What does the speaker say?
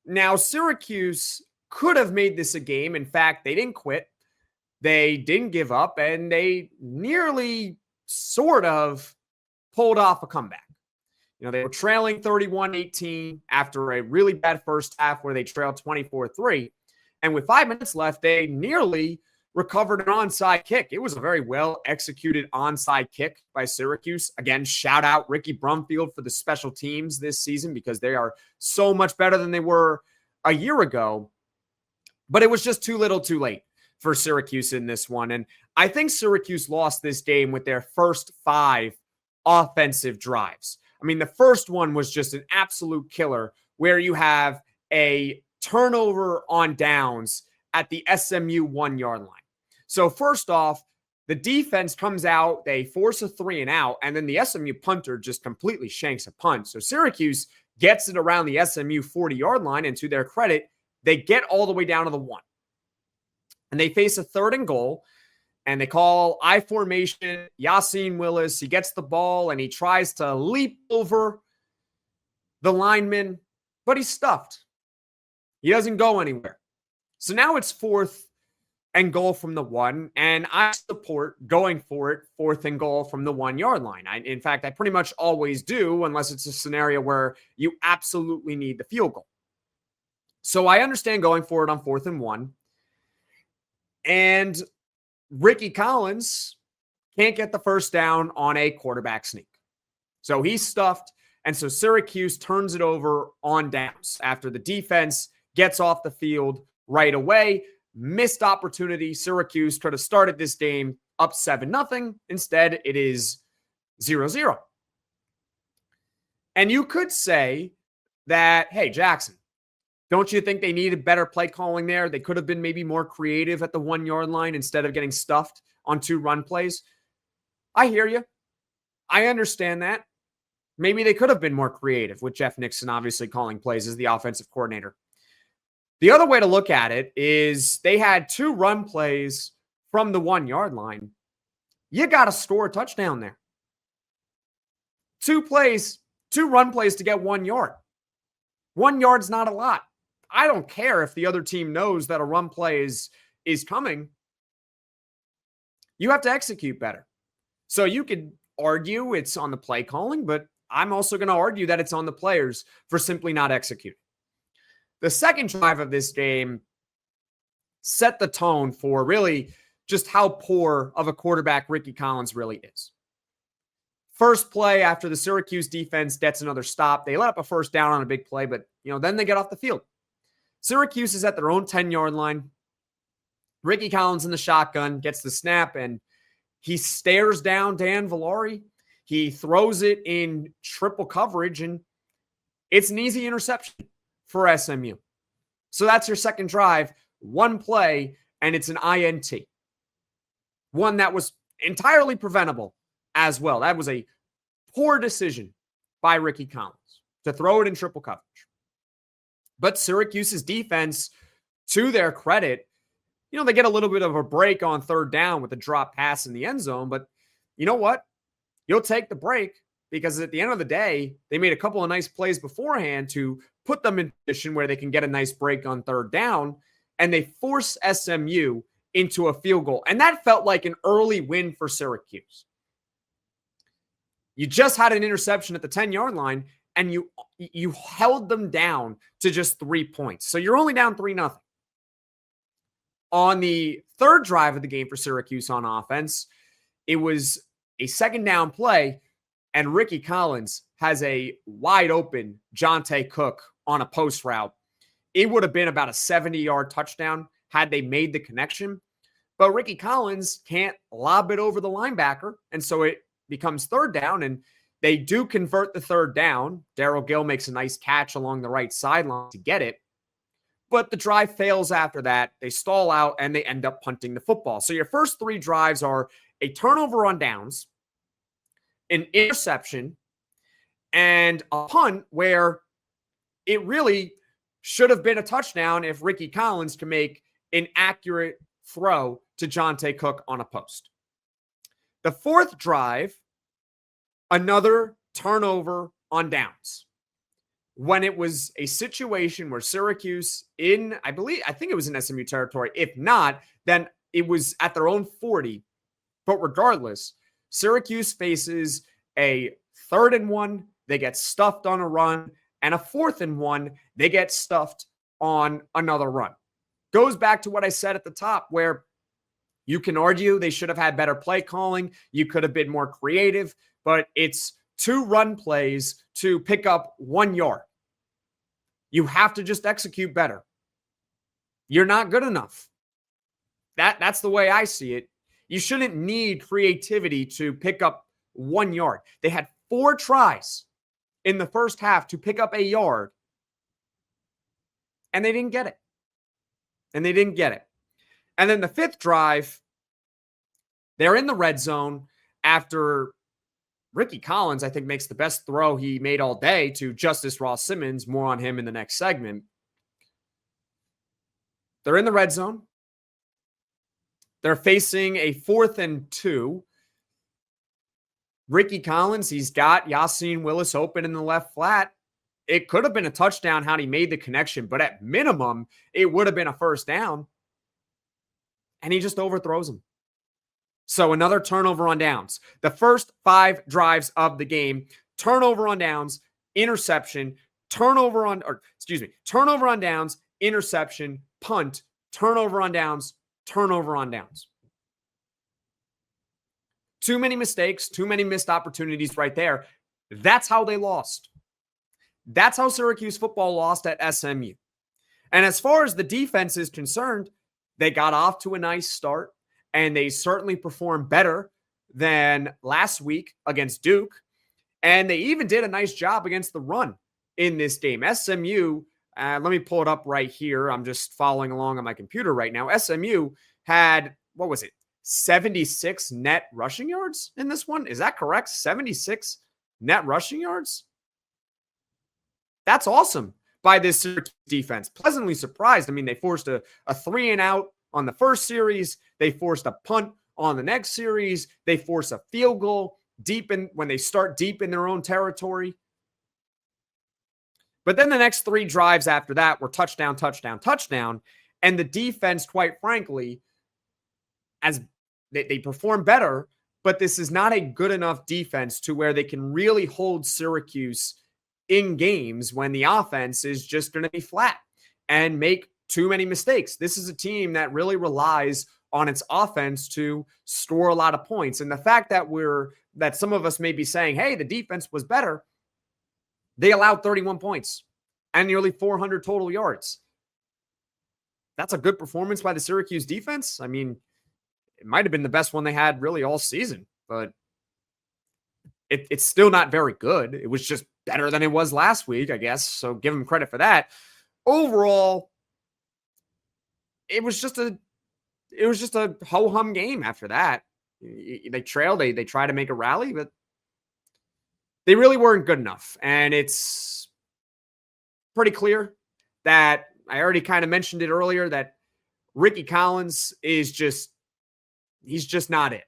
Now, Syracuse could have made this a game. In fact, they didn't quit. They didn't give up, and they nearly sort of pulled off a comeback. They were trailing 31-18 after a really bad first half where they trailed 24-3. And with 5 minutes left, they nearly recovered an onside kick. It was a very well-executed onside kick by Syracuse. Again, shout out Ricky Brumfield for the special teams this season because they are so much better than they were a year ago. But it was just too little too late for Syracuse in this one. And I think Syracuse lost this game with their first 5 offensive drives. I mean, the first one was just an absolute killer where you have a turnover on downs at the SMU 1-yard line. So first off, the defense comes out, they force a 3 and out, and then the SMU punter just completely shanks a punt. So Syracuse gets it around the SMU 40-yard line, and to their credit, they get all the way down to the 1. And they face a 3rd and goal, and they call I formation. Yassine Willis, he gets the ball, and he tries to leap over the lineman, but he's stuffed. He doesn't go anywhere. So now it's 4th and goal from the 1, and I support going for it 4th and goal from the 1-yard line. In fact, I pretty much always do unless it's a scenario where you absolutely need the field goal. So I understand going for it on 4th and 1. And Rickie Collins can't get the first down on a quarterback sneak. So he's stuffed, and so Syracuse turns it over on downs after the defense gets off the field right away. Missed opportunity. Syracuse could have started this game up 7-0. Instead, it is 0-0. And you could say that, hey, Jackson, don't you think they needed better play calling there? They could have been maybe more creative at the 1-yard line instead of getting stuffed on 2 run plays. I hear you. I understand that. Maybe they could have been more creative with Jeff Nixon obviously calling plays as the offensive coordinator. The other way to look at it is they had 2 run plays from the 1-yard line. You got to score a touchdown there. 2 run plays to get 1 yard. 1 yard's not a lot. I don't care if the other team knows that a run play is coming. You have to execute better. So you could argue it's on the play calling, but I'm also going to argue that it's on the players for simply not executing. The second drive of this game set the tone for really just how poor of a quarterback Rickie Collins really is. First play after the Syracuse defense gets another stop. They let up a first down on a big play, but then they get off the field. Syracuse is at their own 10-yard line. Rickie Collins in the shotgun gets the snap, and he stares down Dan Villari. He throws it in triple coverage, and it's an easy interception for SMU. So that's your second drive, 1 play, and it's an INT. One that was entirely preventable as well. That was a poor decision by Rickie Collins to throw it in triple coverage. But Syracuse's defense, to their credit, they get a little bit of a break on 3rd down with a drop pass in the end zone. But you know what? You'll take the break because at the end of the day, they made a couple of nice plays beforehand to put them in position where they can get a nice break on 3rd down, and they force SMU into a field goal. And that felt like an early win for Syracuse. You just had an interception at the 10-yard line, and you held them down to just 3 points. So you're only down 3-0. On the 3rd drive of the game for Syracuse on offense, it was a 2nd down play, and Rickie Collins has a wide open Jonte Cook on a post route. It would have been about a 70-yard touchdown had they made the connection. But Rickie Collins can't lob it over the linebacker, and so it becomes 3rd down, and they do convert the 3rd down. Darryl Gill makes a nice catch along the right sideline to get it. But the drive fails after that. They stall out, and they end up punting the football. So your first 3 drives are a turnover on downs, an interception, and a punt where it really should have been a touchdown if Rickie Collins can make an accurate throw to Jonte Cook on a post. The 4th drive, another turnover on downs. when it was a situation where Syracuse I think it was in SMU territory. If not, then it was at their own 40. But regardless, Syracuse faces a 3rd and 1, they get stuffed on a run, and a 4th and 1, they get stuffed on another run. Goes back to what I said at the top, where you can argue they should have had better play calling. You could have been more creative, but it's 2 run plays to pick up 1 yard. You have to just execute better. You're not good enough. That's the way I see it. You shouldn't need creativity to pick up 1 yard. They had 4 tries in the first half to pick up a yard, and they didn't get it. And then the 5th drive, they're in the red zone after Rickie Collins, I think, makes the best throw he made all day to Justice Ross Simmons. More on him in the next segment. They're in the red zone. They're facing a 4th and 2. Rickie Collins, he's got Yassine Willis open in the left flat. It could have been a touchdown had he made the connection, but at minimum, it would have been a first down. And he just overthrows him. So another turnover on downs. The first 5 drives of the game, turnover on downs, interception, turnover on downs, interception, punt, turnover on downs, turnover on downs. Too many mistakes, too many missed opportunities right there. That's how they lost. That's how Syracuse football lost at SMU. And as far as the defense is concerned, they got off to a nice start, and they certainly performed better than last week against Duke. And they even did a nice job against the run in this game. SMU, let me pull it up right here. I'm just following along on my computer right now. SMU had, 76 net rushing yards in this one? Is that correct? 76 net rushing yards? That's awesome by this Syracuse defense. Pleasantly surprised. I mean, they forced a 3-and-out on the first series. They forced a punt on the next series. They force a field goal when they start deep in their own territory. But then the next 3 drives after that were touchdown, touchdown, touchdown. And the defense, quite frankly, as they perform better, but this is not a good enough defense to where they can really hold Syracuse in games when the offense is just going to be flat and make too many mistakes. This is a team that really relies on its offense to score a lot of points. And the fact that some of us may be saying, hey, the defense was better, they allowed 31 points and nearly 400 total yards. That's a good performance by the Syracuse defense. I mean, it might have been the best one they had really all season, but it's still not very good. It was just better than it was last week, I guess. So give them credit for that. Overall, it was just a ho-hum game after that. They trailed. They tried to make a rally, but they really weren't good enough. And it's pretty clear that I already kind of mentioned it earlier that Rickie Collins he's just not it.